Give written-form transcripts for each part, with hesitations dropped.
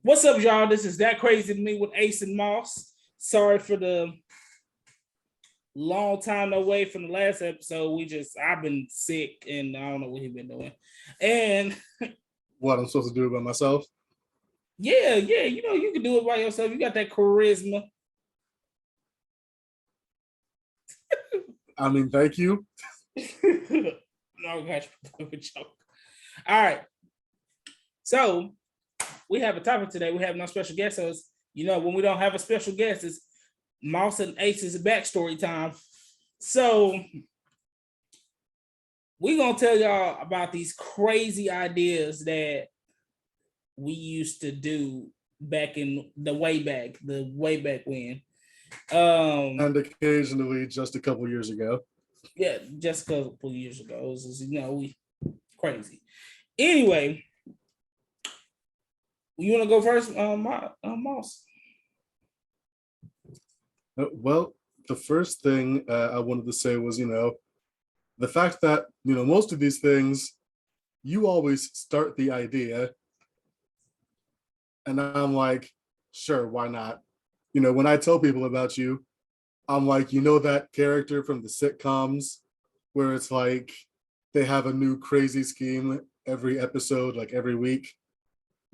What's up, y'all? This is That Crazy to Me with Ace and Moss. Sorry for the long time away from the last episode. I've been sick and I don't know what he's been doing. And What I'm supposed to do by myself? yeah, you can do it by yourself. You got that charisma. I mean, thank you. No, gosh, joke. All right. So we have a topic today. We have no special guest host. When we don't have a special guest, it's Moss and Ace's backstory time. So we're gonna tell y'all about these crazy ideas that we used to do back in the way back when. And occasionally just a couple years ago. Yeah, just a couple years ago. It was just, we crazy. Anyway, you want to go first, Moss? Well, the first thing I wanted to say was, the fact that, most of these things, you always start the idea. And I'm like, sure, why not? When I tell people about you, I'm like, that character from the sitcoms where it's like they have a new crazy scheme every episode, like every week.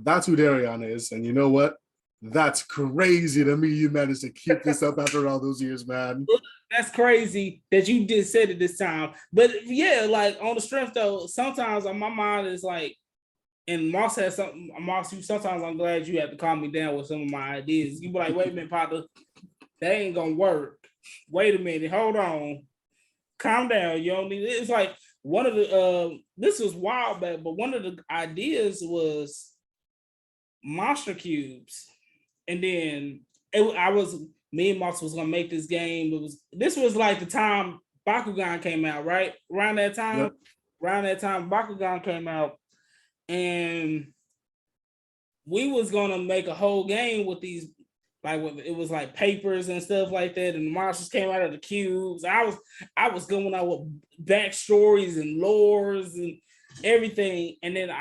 That's who Darion is. And you know what? That's crazy to me. You managed to keep this up after all those years, man. That's crazy that you did said it this time. But yeah, like on the strength though, sometimes on my mind is like, and Moss has something. Moss, sometimes I'm glad you had to calm me down with some of my ideas. You be like, wait a minute, Potter, that ain't gonna work. Wait a minute, hold on, calm down. You don't need. It's like one of the. This was wild back, but one of the ideas was monster cubes, and then me and Moss was gonna make this game. This was like the time Bakugan came out, right? Around that time, Bakugan came out. And we was gonna make a whole game with these, like it was like papers and stuff like that, and the monsters came out of the cubes. I was going out with backstories and lores and everything, and then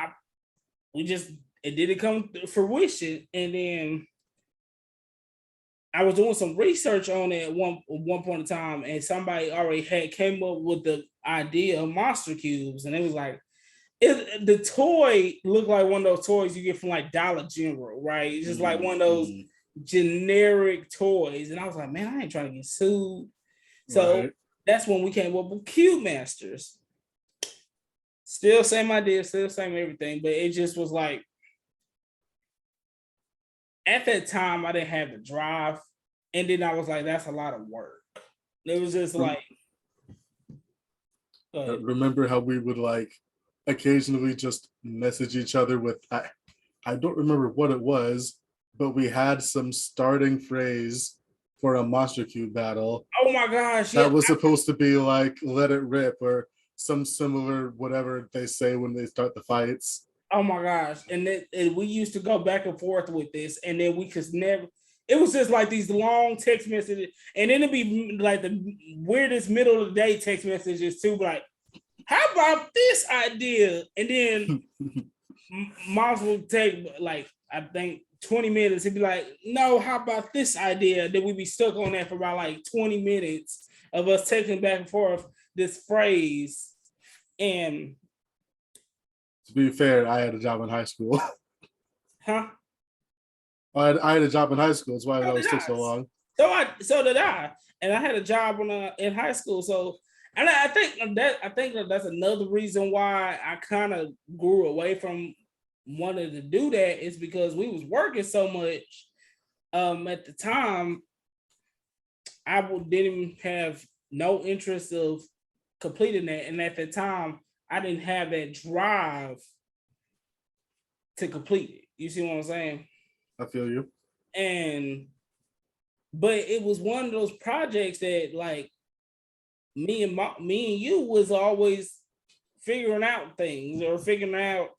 it didn't come to fruition, and then I was doing some research on it at one point in time, and somebody already came up with the idea of monster cubes, and it was like. The toy looked like one of those toys you get from like Dollar General, right? It's just like one of those generic toys. And I was like, man, I ain't trying to get sued. So that's when we came up with Cube Masters. Still same idea, still same everything, but it just was like, at that time, I didn't have the drive. And then I was like, that's a lot of work. It was just like. Remember how we would like occasionally just message each other with I don't remember what it was, but we had some starting phrase for a monster cube battle. Oh my gosh. That was supposed to be like let it rip or some similar whatever they say when they start the fights. Oh my gosh. And we used to go back and forth with this, and then we could never. It was just like these long text messages, and then it'd be like the weirdest middle of the day text messages too, like, how about this idea? And then Moss would take like, I think 20 minutes. He'd be like, no, how about this idea? Then we'd be stuck on that for about like 20 minutes of us taking back and forth this phrase. And to be fair, I had a job in high school. Huh? I had a job in high school. That's why it always took so long. So did I. And I had a job in high school. So and I think that's another reason why I kind of grew away from wanting to do that is because we was working so much. At the time, I didn't have no interest of completing that, and at the time, I didn't have that drive to complete it. You see what I'm saying? I feel you. But it was one of those projects that like. Me and you was always figuring out things or figuring out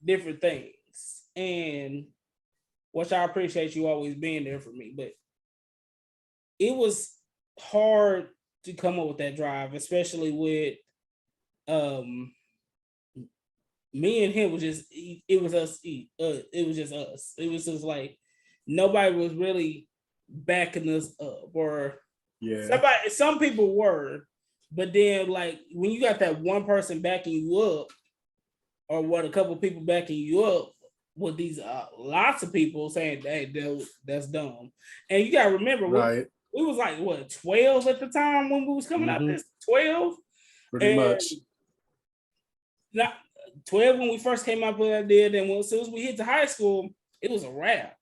different things, and which I appreciate you always being there for me. But it was hard to come up with that drive, especially with me and him was just it was us. It was just us. It was just like nobody was really backing us up, or Yeah. some people were, but then like when you got that one person backing you up, or what a couple people backing you up, with these lots of people saying, "Hey, that's dumb," and you gotta remember Right. we was like what 12 at the time when we was coming out. This 12, Pretty and much. not 12 when we first came out with that idea. Then as soon as we hit the high school, it was a wrap.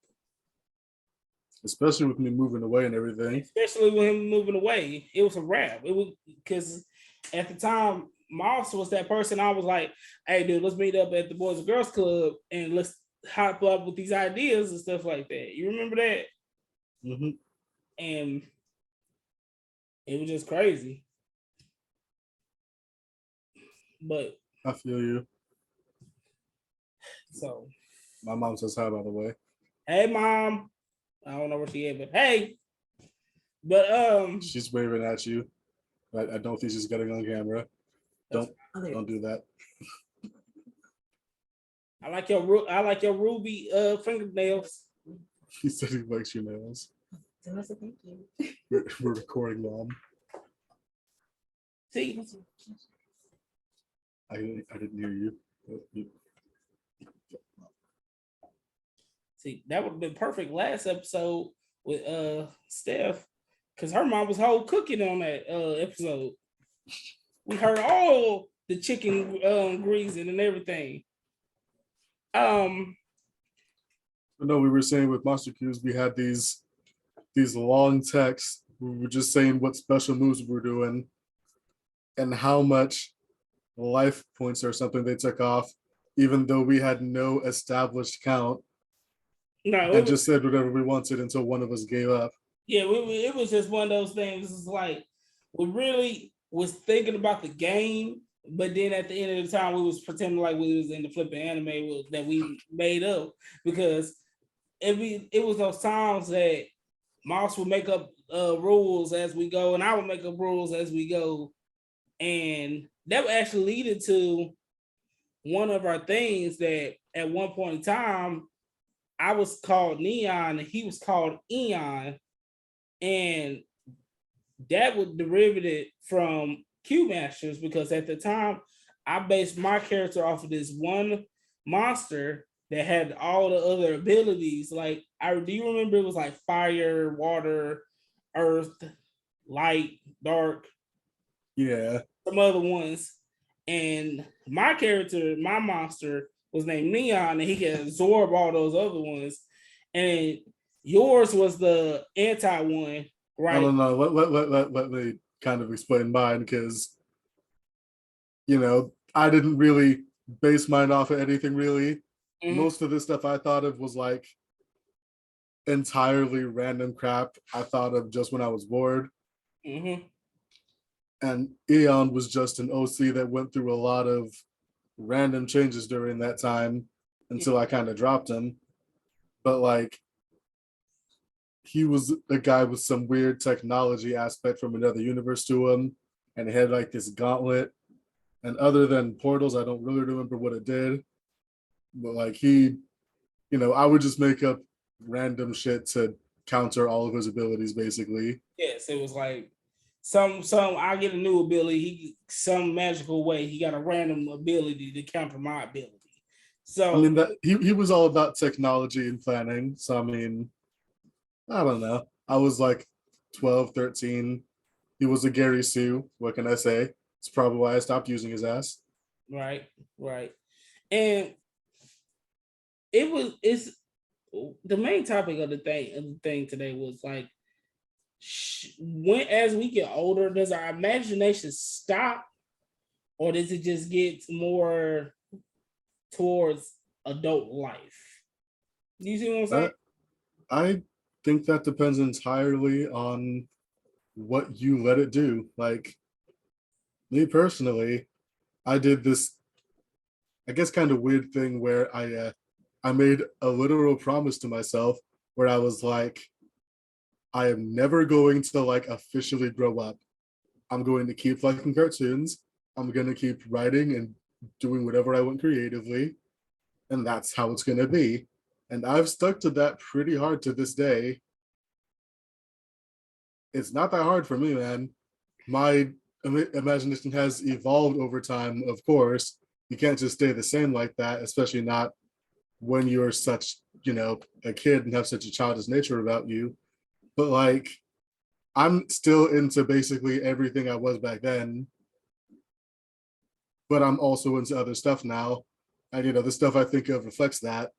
Especially with me moving away and everything. Especially with him moving away, it was a wrap. It was because at the time, Moss was that person. I was like, "Hey, dude, let's meet up at the Boys and Girls Club and let's hop up with these ideas and stuff like that." You remember that? Mm-hmm. And it was just crazy. But I feel you. so, My mom says hi, by the way. hey, mom. I don't know where she is, but hey. But She's waving at you. I don't think she's getting on camera. Don't do that. I like your ruby fingernails. He said he likes your nails. Thank you. We're recording, Mom. See, I didn't hear you. see, that would have been perfect last episode with Steph, because her mom was whole cooking on that episode. We heard all the chicken greasing and everything. No, we were saying with Monster Cubes, we had these long texts. We were just saying what special moves we were doing and how much life points or something they took off, even though we had no established count. No, And just said whatever we wanted until one of us gave up. Yeah, it was just one of those things. It's like we really was thinking about the game, but then at the end of the time, we was pretending like we was in the flipping anime that we made up, because it was those times that Moss would make up rules as we go, and I would make up rules as we go, and that would actually lead to one of our things that at one point in time I was called Neon and he was called Eon, and that was derivative from Q Masters, because at the time I based my character off of this one monster that had all the other abilities. Like, do you remember it was like fire, water, earth, light, dark? Yeah. Some other ones. And my character, my monster, was named Neon, and he could absorb all those other ones. And yours was the anti one, right? No. Let me kind of explain mine, because I didn't really base mine off of anything really. Mm-hmm. Most of the stuff I thought of was like entirely random crap I thought of just when I was bored. Mm-hmm. And Eon was just an OC that went through a lot of random changes during that time until I kind of dropped him. But like, he was a guy with some weird technology aspect from another universe to him, and he had like this gauntlet. And other than portals, I don't really remember what it did. But like I would just make up random shit to counter all of his abilities, basically. Yes, it was like some I get a new ability, some magical way he got a random ability to counter my ability. So I mean, that he was all about technology and planning. So I mean, I don't know. I was like 12, 13. He was a Gary Sue. What can I say? It's probably why I stopped using his ass. Right. And it's the main topic of the thing today was like, when as we get older, does our imagination stop, or does it just get more towards adult life? You see what I'm saying? I think that depends entirely on what you let it do. Like, me personally, I did this, I guess, kind of weird thing where I made a literal promise to myself where I was like, I am never going to like officially grow up. I'm going to keep liking cartoons. I'm going to keep writing and doing whatever I want creatively, and that's how it's going to be. And I've stuck to that pretty hard to this day. It's not that hard for me, man. My imagination has evolved over time, of course. You can't just stay the same like that, especially not when you're such, a kid and have such a childish nature about you. But like, I'm still into basically everything I was back then, but I'm also into other stuff now. And the stuff I think of reflects that.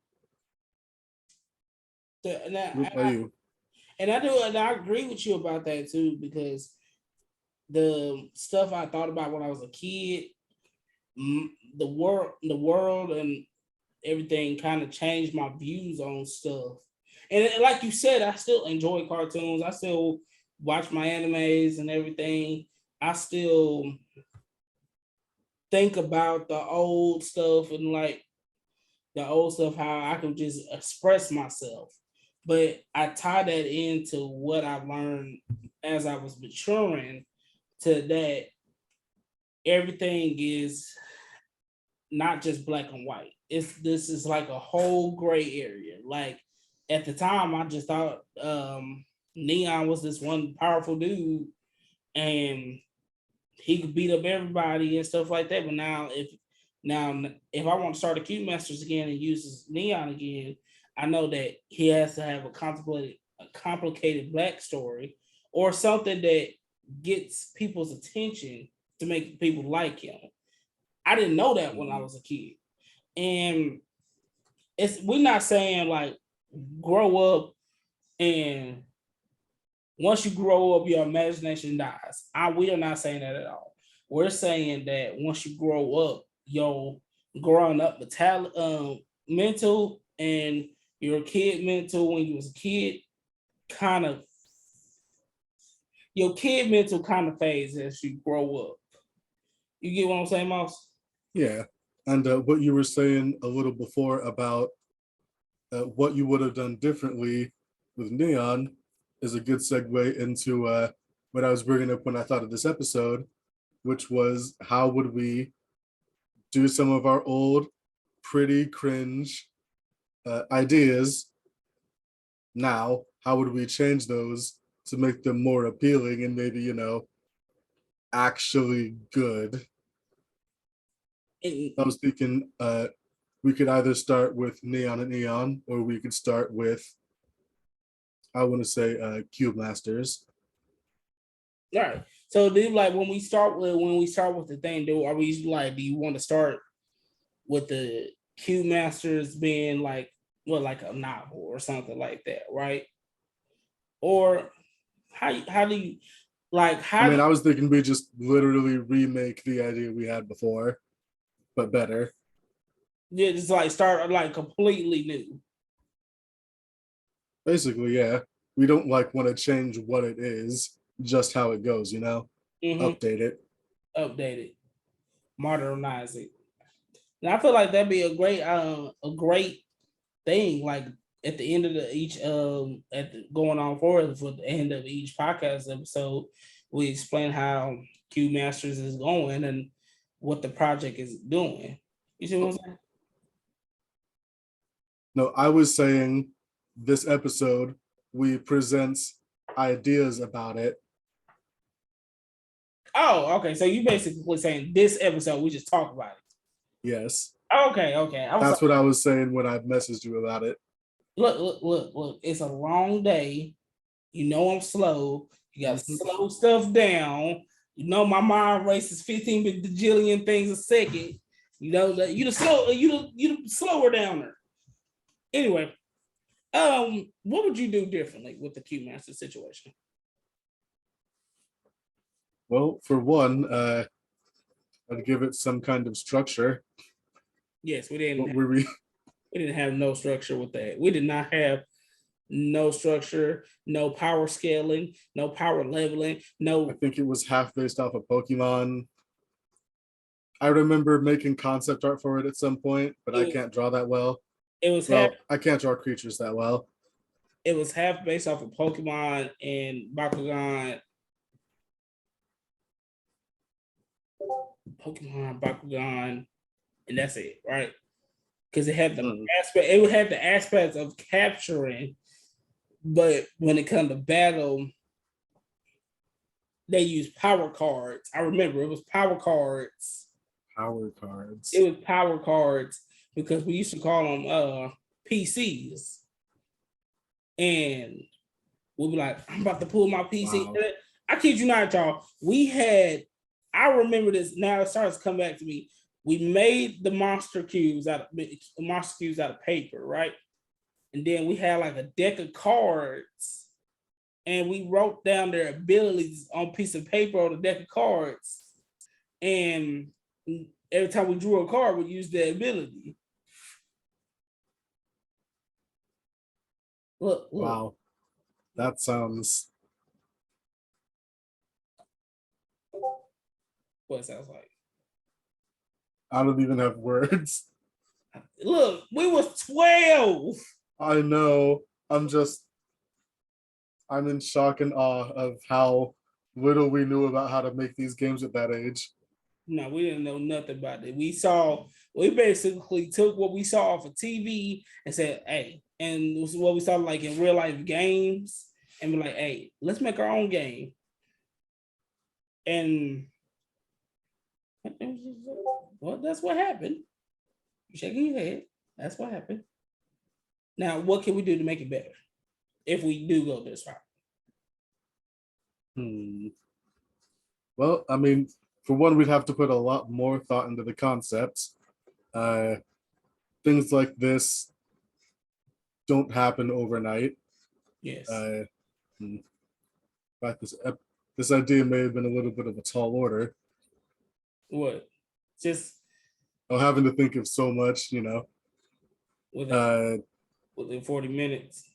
What about you? And I agree with you about that too, because the stuff I thought about when I was a kid, the world, and everything kind of changed my views on stuff. And like you said, I still enjoy cartoons. I still watch my animes and everything. I still think about the old stuff and like the old stuff, how I could just express myself. But I tie that into what I learned as I was maturing, to that everything is not just black and white. This is like a whole gray area. Like at the time, I just thought Neon was this one powerful dude, and he could beat up everybody and stuff like that. But now, if I want to start the Q Masters again and use Neon again, I know that he has to have a complicated backstory or something that gets people's attention to make people like him. I didn't know that when I was a kid. And we're not saying like grow up and once you grow up, your imagination dies. We are not saying that at all. We're saying that once you grow up, your growing up mental and your kid mental when you was a kid your kid mental kind of fades as you grow up. You get what I'm saying, Moss? Yeah. And what you were saying a little before about what you would have done differently with Neon is a good segue into what I was bringing up when I thought of this episode, which was how would we do some of our old, pretty cringe ideas now? How would we change those to make them more appealing and maybe, actually good? I was thinking we could either start with Neon and Eon, or we could start with, I want to say, Cube Masters. All right. So do like when we start with the thing, do you want to start with the Cube Masters being like like a novel or something like that, right? Or how do you like how? I mean, I was thinking we just literally remake the idea we had before, but better. Yeah, just like start like completely new. Basically, yeah. We don't like want to change what it is, just how it goes, Update it. Update it, modernize it. And I feel like that'd be a great thing. Like at the end of going on forward for the end of each podcast episode, we explain how Q Masters is going and what the project is doing. You see what I'm saying? No, I was saying this episode, we present ideas about it. Oh, okay. So you basically saying this episode we just talk about it. Yes. Okay. That's what I was saying when I messaged you about it. Look. It's a long day. You know I'm slow. You got to slow stuff down. You know my mind races 15 bajillion things a second. You know that you the slower downer. Anyway, what would you do differently with the Q Master situation? Well, for one, I'd give it some kind of structure. Yes, we didn't. We didn't have no structure with that. We did not have no structure, no power scaling, no power leveling, no. I think it was half based off of Pokemon. I remember making concept art for it at some point, but I can't draw that well. I can't draw creatures that well. It was half based off of Pokemon and Bakugan. and that's it, right? Because it had the Mhm. aspect, it would have the aspects of capturing, but when it comes to battle, they use power cards. I remember it was power cards. Power cards. It was power cards because we used to call them PCs, and we'll be like, I'm about to pull my PC. Wow. I kid you not, y'all. We had, I remember this now, it starts to come back to me. We made the monster cubes out of paper, right? And then we had like a deck of cards, and we wrote down their abilities on a piece of paper on the deck of cards. And every time we drew a card, we used their ability. Look. Wow. That sounds. What it sounds like. I don't even have words. Look, we was 12. I know. I'm in shock and awe of how little we knew about how to make these games at that age. No, we didn't know nothing about it. We basically took what we saw off of TV and said, hey, and this is what we saw like in real life games, and be like, hey, let's make our own game. And well, that's what happened. You're shaking your head. That's what happened. Now, what can we do to make it better if we do go this route? Well, I mean, for one, we'd have to put a lot more thought into the concepts. Things like this don't happen overnight. Yes. But this idea may have been a little bit of a tall order. What? Just Having to think of so much, within 40 minutes.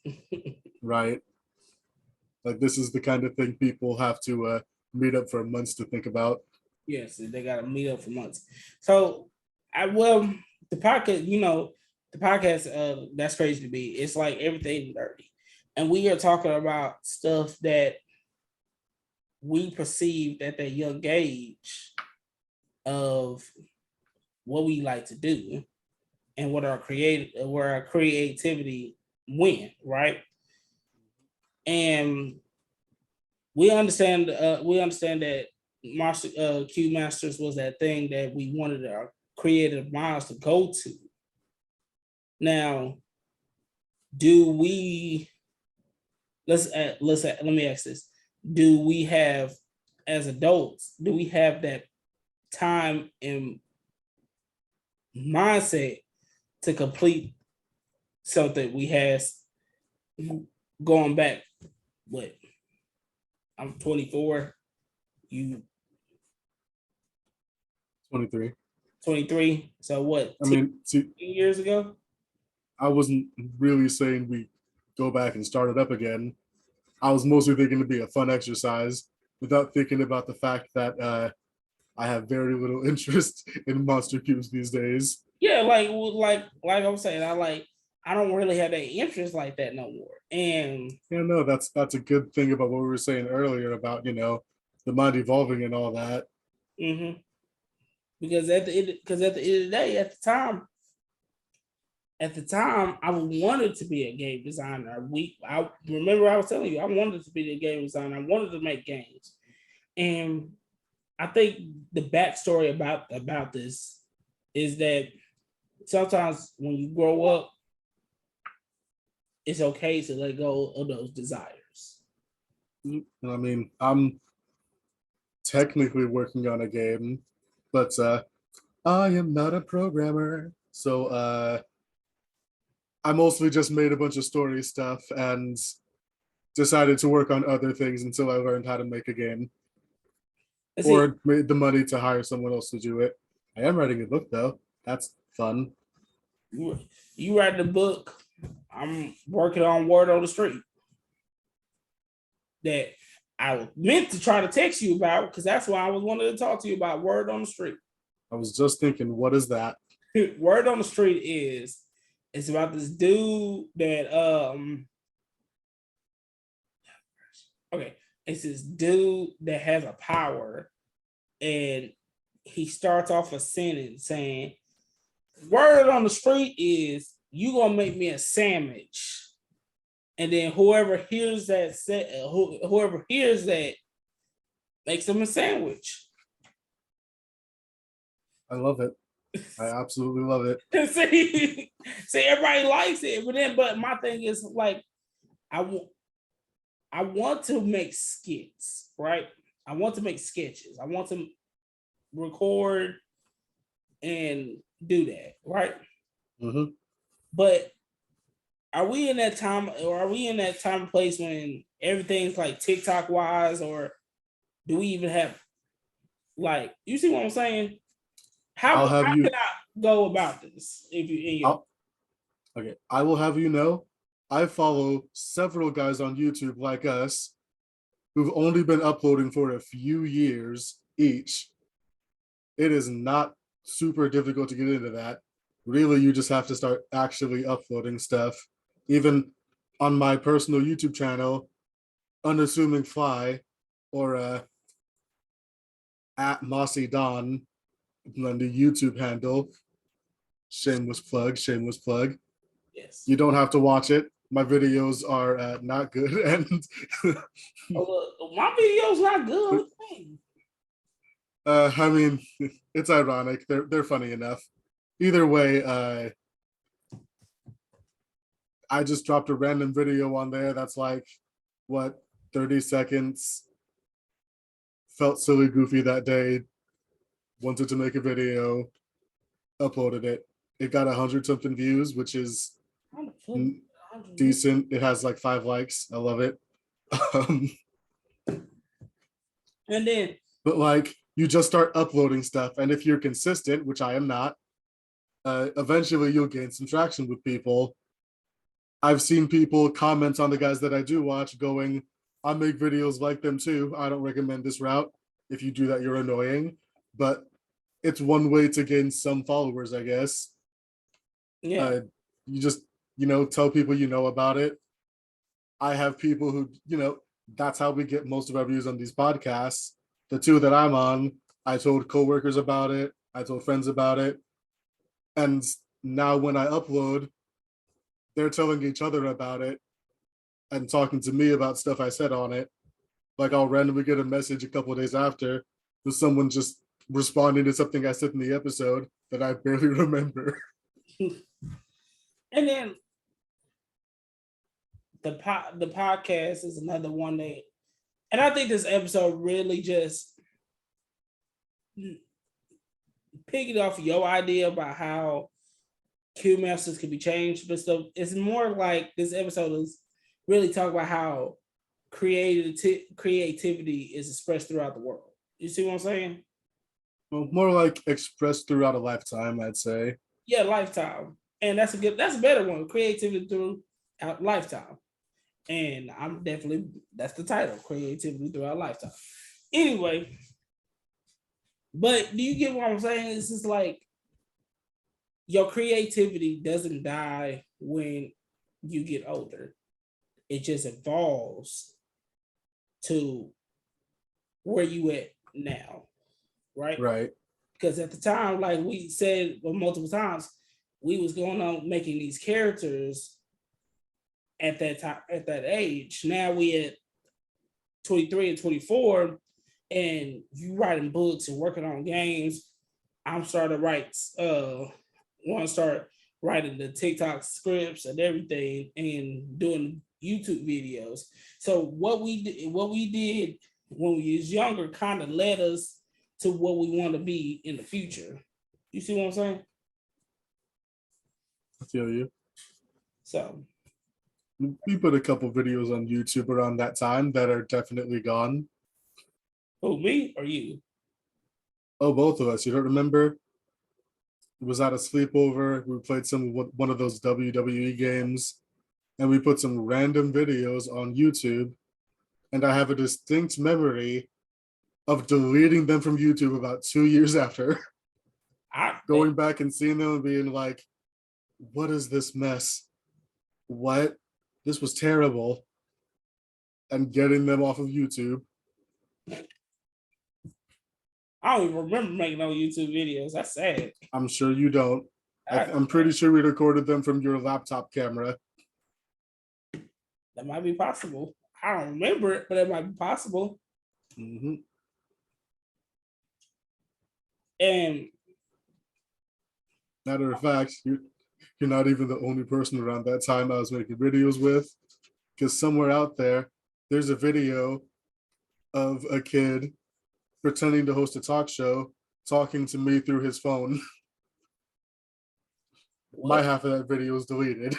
Right. Like this is the kind of thing people have to meet up for months to think about. Yes, they got to meet up for months. So, the podcast, that's crazy to me. It's like everything dirty, and we are talking about stuff that we perceived at that young age of what we like to do and where our creativity went, right? And we understand that Q Masters was that thing that we wanted our creative minds to go to. Now, do we let me ask this. Do we have, as adults, do we have that time and mindset to complete something we had going back? What? I'm 24. You 23. 23. So what? I mean, see, years ago? I wasn't really saying we go back and start it up again. I was mostly thinking it'd be a fun exercise without thinking about the fact that I have very little interest in monster cubes these days. Yeah, like I'm saying, I don't really have that interest like that no more. And yeah, no, that's a good thing about what we were saying earlier about the mind evolving and all that. Mm-hmm. Because at the end of the day, at the time, I wanted to be a game designer. I remember I was telling you I wanted to be a game designer. I wanted to make games, and I think the backstory about this is that sometimes when you grow up, it's okay to let go of those desires. I mean, I'm technically working on a game, but I am not a programmer, so I mostly just made a bunch of story stuff and decided to work on other things until I learned how to make a game or made the money to hire someone else to do it. I am writing a book though. That's fun. You writing a book. I'm working on Word on the Street that I meant to try to text you about because that's why I was wanting to talk to you about Word on the Street. I was just thinking, what is that? Word on the Street it's about this dude that okay, it's this dude that has a power, and he starts off a sentence saying, word on the street is you gonna make me a sandwich, and then whoever hears that whoever hears that makes them a sandwich. I love it. I absolutely love it. see, everybody likes it, but my thing is like, I want to make skits, right? I want to make sketches. I want to record and do that, right? Mm-hmm. But are we in that time, or are we in that time and place when everything's like TikTok wise, or do we even have, like, you see what I'm saying? How can I go about this? If you, okay, I will have you know, I follow several guys on YouTube like us who've only been uploading for a few years each. It is not super difficult to get into that. Really, you just have to start actually uploading stuff. Even on my personal YouTube channel, Unassuming Fly, or at Mossy Don, on the YouTube handle. Shameless plug, shameless plug. yes, You don't have to watch it. My videos are not good, and my video's not good. I mean, it's ironic. They're funny enough. Either way, I just dropped a random video on there that's like, what, 30 seconds. Felt silly, goofy that day. Wanted to make a video, uploaded it. It got 100 something views, which is decent. It has like 5 likes. I love it. And then, but like, you just start uploading stuff, and if you're consistent, which I am not, eventually you'll gain some traction with people. I've seen people comment on the guys that I do watch going, I make videos like them too. I don't recommend this route. If you do that, you're annoying. But it's one way to gain some followers, I guess. yeah, You just, tell people you know about it. I have people who, that's how we get most of our views on these podcasts. The 2 that I'm on, I told coworkers about it. I told friends about it. And now when I upload, they're telling each other about it and talking to me about stuff I said on it. Like, I'll randomly get a message a couple of days after with someone just responding to something I said in the episode that I barely remember. and then the podcast is another one that, and I think this episode really just picked off your idea about how Q masters can be changed, but stuff. It's more like this episode is really talking about how creativity is expressed throughout the world. You see what I'm saying? Well, more like expressed throughout a lifetime, I'd say. Yeah, lifetime, and that's a better one. Creativity throughout lifetime, and that's the title. Creativity throughout lifetime. Anyway, but do you get what I'm saying? It's just like your creativity doesn't die when you get older. It just evolves to where you at now, right? Right. Because at the time, like we said multiple times, we was going on making these characters at that time, at that age. Now we at 23 and 24, and you writing books and working on games. I'm starting to want to start writing the TikTok scripts and everything and doing YouTube videos. So what we did when we was younger kind of led us to what we want to be in the future. You see what I'm saying? I feel you. So We put a couple videos on YouTube around that time that are definitely gone. who, me or you? Oh, both of us. You don't remember? It was at a sleepover. We played one of those WWE games, and we put some random videos on YouTube. And I have a distinct memory of deleting them from YouTube about 2 years after. Going back and seeing them and being like, what is this mess? What? This was terrible. And getting them off of YouTube. I don't even remember making no YouTube videos. That's sad. I'm sure you don't. I'm pretty sure we recorded them from your laptop camera. That might be possible. I don't remember it, but it might be possible. hmm And Matter of fact, you're not even the only person around that time I was making videos with, because somewhere out there's a video of a kid pretending to host a talk show, talking to me through his phone. My what? half of that video is deleted.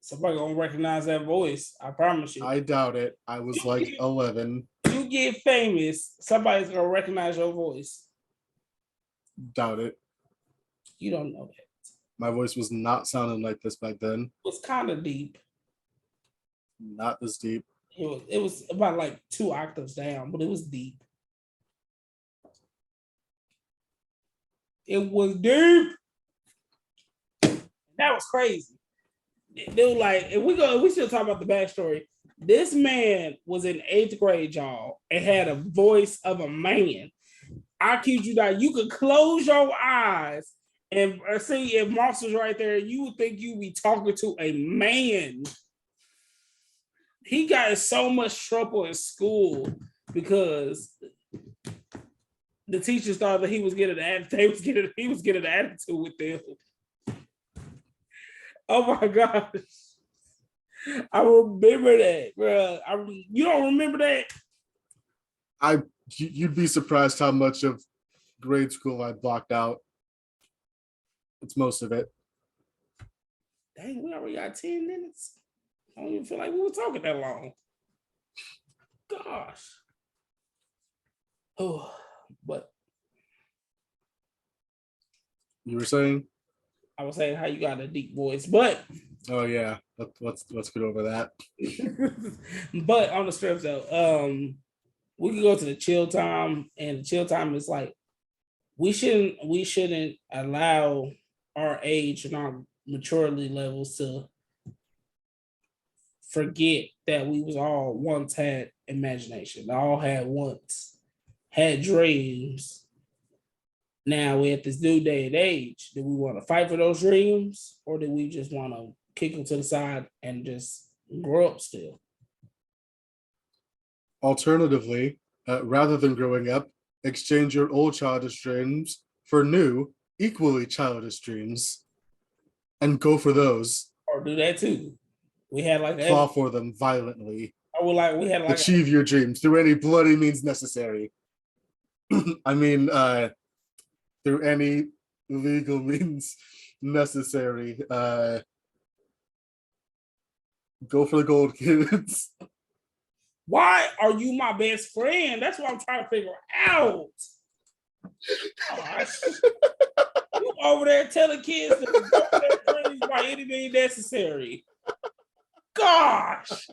Somebody gonna recognize that voice. I promise you. I doubt it. I was like 11. You get famous, somebody's gonna recognize your voice. Doubt it. You don't know that. My voice was not sounding like this back then. It was kind of deep. Not this deep. It was about like 2 octaves down, but it was deep. It was deep. That was crazy. They were like, if we still talk about the backstory. This man was in 8th grade, y'all, and had a voice of a man. I kid you not. You could close your eyes and see if Moss was right there. You would think you'd be talking to a man. He got in so much trouble in school because the teachers thought that he was getting an attitude. He was getting an attitude with them. Oh my gosh. I remember that, bro. You don't remember that? You'd be surprised how much of grade school I blocked out. It's most of it. Dang, we already got 10 minutes. I don't even feel like we were talking that long. Gosh. Oh, but You were saying? I was saying how you got a deep voice, but Oh yeah. Let's get over that. but on the strip though, we can go to the chill time, and the chill time is like we shouldn't allow our age and our maturity levels to forget that we was all once had imagination. All had dreams. Now we're at this new day and age. Do we want to fight for those dreams, or do we just want to kick them to the side and just grow up still? Alternatively, rather than growing up, exchange your old childish dreams for new, equally childish dreams, and go for those. Or do that too. We had like Claw for them violently. we had like Achieve your dreams through any bloody means necessary. I mean, through any legal means necessary. Go for the gold, kids. Why are you my best friend? That's what I'm trying to figure out. Gosh. You over there telling kids to go for their dreams by any means necessary. Gosh.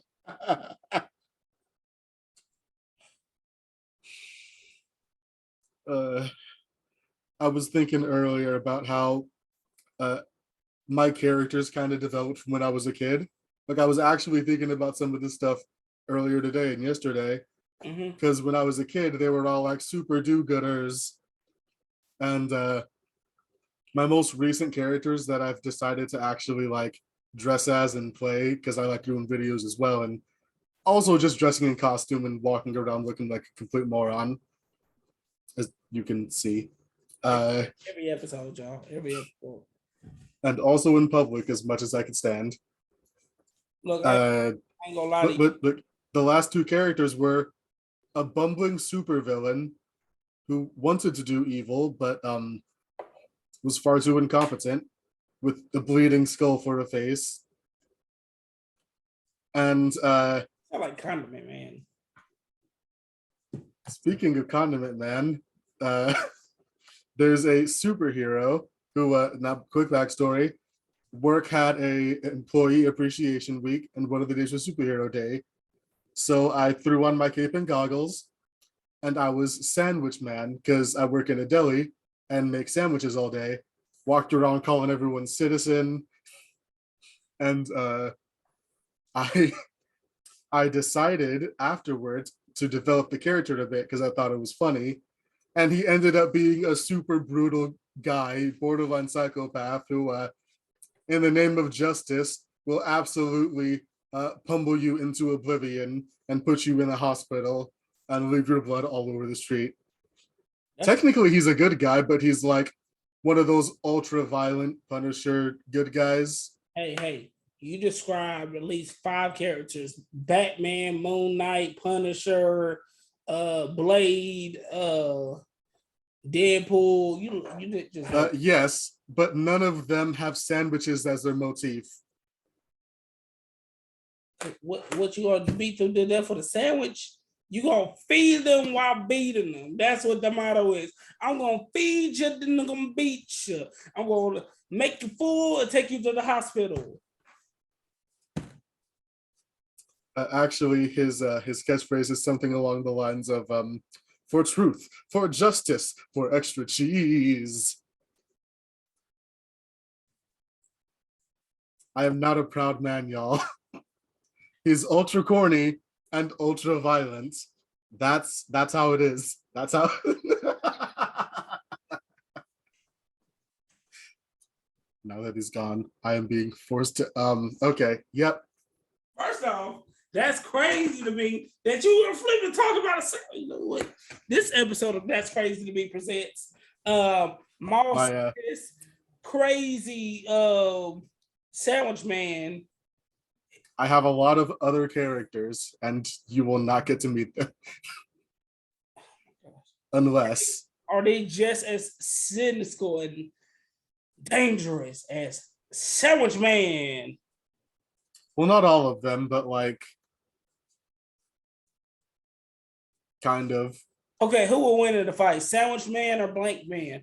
I was thinking earlier about how my characters kind of developed from when I was a kid. Like I was actually thinking about some of this stuff earlier today and yesterday, because when I was a kid, they were all like super do-gooders. And my most recent characters that I've decided to actually like dress as and play, because I like doing videos as well, and also just dressing in costume and walking around looking like a complete moron, as you can see. Every episode, y'all. Every episode. And also in public as much as I could stand. Look, I ain't gonna lie to you. But the last 2 characters were a bumbling supervillain who wanted to do evil, but was far too incompetent, with the bleeding skull for a face. And I like Condiment Man. Speaking of Condiment Man, there's a superhero who, now quick backstory, work had a employee appreciation week, and one of the days was superhero day. So I threw on my cape and goggles, and I was Sandwich Man, because I work in a deli and make sandwiches all day. Walked around calling everyone citizen, and I decided afterwards to develop the character a bit because I thought it was funny, and he ended up being a super brutal guy, borderline psychopath, who, in the name of justice, will absolutely pummel you into oblivion and put you in a hospital and leave your blood all over the street. Technically, he's a good guy, but he's like one of those ultra violent Punisher good guys. Hey, you described at least 5 characters: Batman, Moon Knight, Punisher, Blade, Deadpool. You did just Yes, but none of them have sandwiches as their motif. what you gonna beat them to death for the sandwich? You gonna feed them while beating them. That's what the motto is. I'm gonna feed you, then I'm gonna beat you. I'm gonna make you full and take you to the hospital. Actually, his catchphrase is something along the lines of "For truth, for justice, for extra cheese." I am not a proud man, y'all. He's ultra corny and ultra violent. That's how it is. That's how. Now that he's gone, I am being forced to. Okay. Yep. First off, that's crazy to me that you were flipping to talk about a. You know what? This episode of That's Crazy to Me presents Moss, this crazy sandwich man. I have a lot of other characters, and you will not get to meet them unless. Are they just as cynical and dangerous as Sandwich Man? Well, not all of them, but like, kind of. Okay, who will win in the fight, Sandwich Man or Blank Man?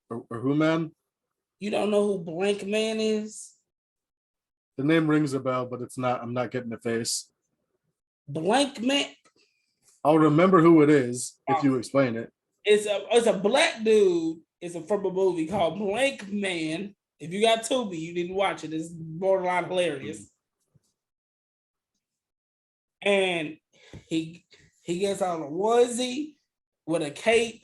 Or who, man? You don't know who Blank Man is? The name rings a bell, but it's not. I'm not getting the face. Blank Man. I'll remember who it is if you explain it. It's a black dude. It's from a movie called Blank Man. If you got Tubi, you didn't watch it. It's borderline hilarious. And he gets on a onesie with a cape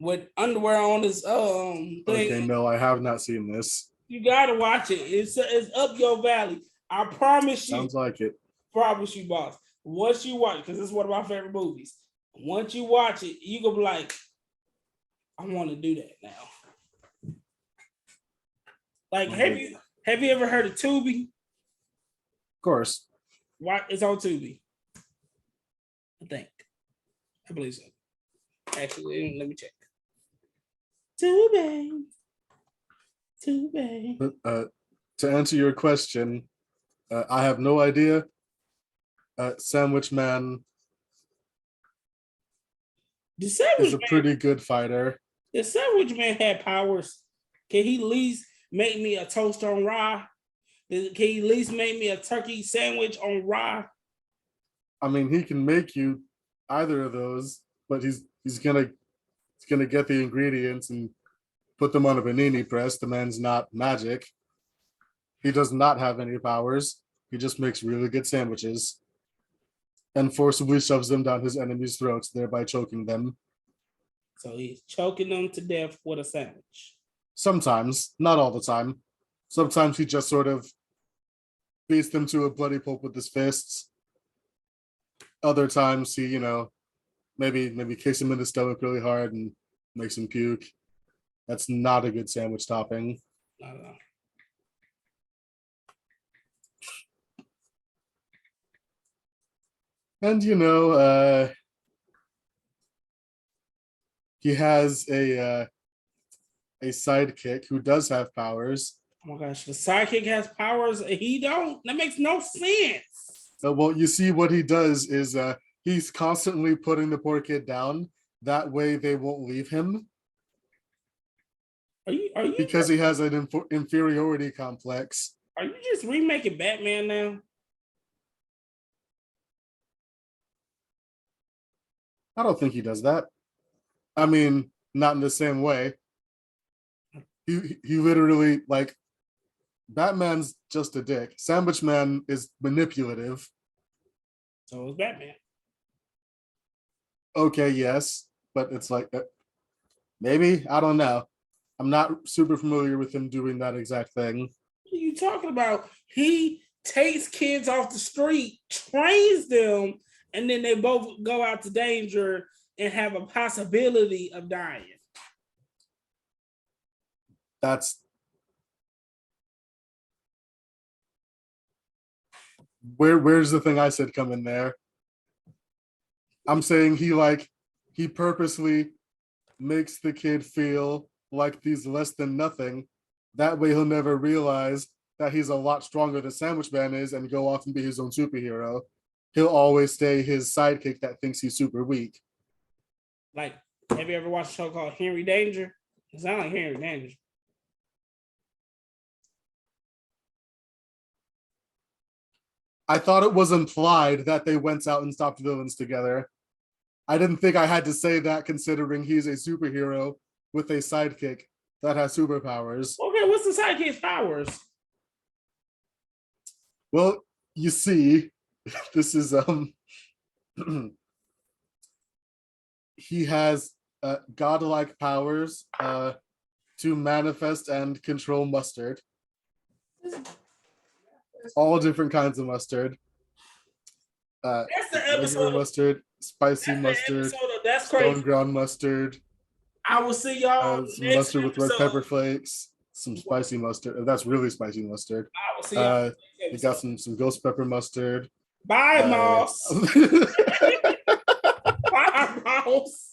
with underwear on his thing. Okay, no, I have not seen this. You gotta watch it. It's up your valley. I promise you. Sounds like it. Promise you, boss. Once you watch, because this is one of my favorite movies. Once you watch it, you gonna be like, I want to do that now. Like, have you ever heard of Tubi? Of course. Why it's on Tubi? I believe so. Actually, let me check. Tubi. To answer your question, I have no idea. Sandwich Man is a pretty good fighter. The Sandwich Man had powers. Can he at least make me a toast on rye? Can he at least make me a turkey sandwich on rye? I mean, he can make you either of those, but he's gonna get the ingredients and put them on a panini press. The man's not magic. He does not have any powers. He just makes really good sandwiches and forcibly shoves them down his enemies' throats, thereby choking them. So he's choking them to death with a sandwich. Sometimes, not all the time. Sometimes he just sort of beats them to a bloody pulp with his fists. Other times he, maybe kicks him in the stomach really hard and makes him puke. That's not a good sandwich topping. I don't know. And he has a sidekick who does have powers. Oh my gosh, the sidekick has powers. He don't. That makes no sense. Well, you see, what he does is he's constantly putting the poor kid down. That way, they won't leave him. Are you? Because he has an inferiority complex. Are you just remaking Batman now? I don't think he does that. I mean, not in the same way. He literally, like, Batman's just a dick. Sandwich Man is manipulative. So is Batman. Okay, yes. but it's like maybe, I don't know. I'm not super familiar with him doing that exact thing. What are you talking about? He takes kids off the street, trains them, and then they both go out to danger and have a possibility of dying. That's where's the thing I said come in there? I'm saying he purposely makes the kid feel like he's less than nothing. That way he'll never realize that he's a lot stronger than Sandwich Man is and go off and be his own superhero. He'll always stay his sidekick that thinks he's super weak. Like, have you ever watched a show called Henry Danger? It sounds like Henry Danger. I thought it was implied that they went out and stopped villains together. I didn't think I had to say that considering he's a superhero with a sidekick that has superpowers. Okay, what's the sidekick's powers? Well, you see, this is he has godlike powers to manifest and control mustard. All different kinds of mustard. That's the Regular episode. mustard, spicy mustard, That's stone crazy. ground mustard, I will see y'all some next mustard with red episode. pepper flakes, some spicy mustard. That's really spicy mustard. I will see y'all next You got episode. some ghost pepper mustard. Bye, Moss. Bye, Moss.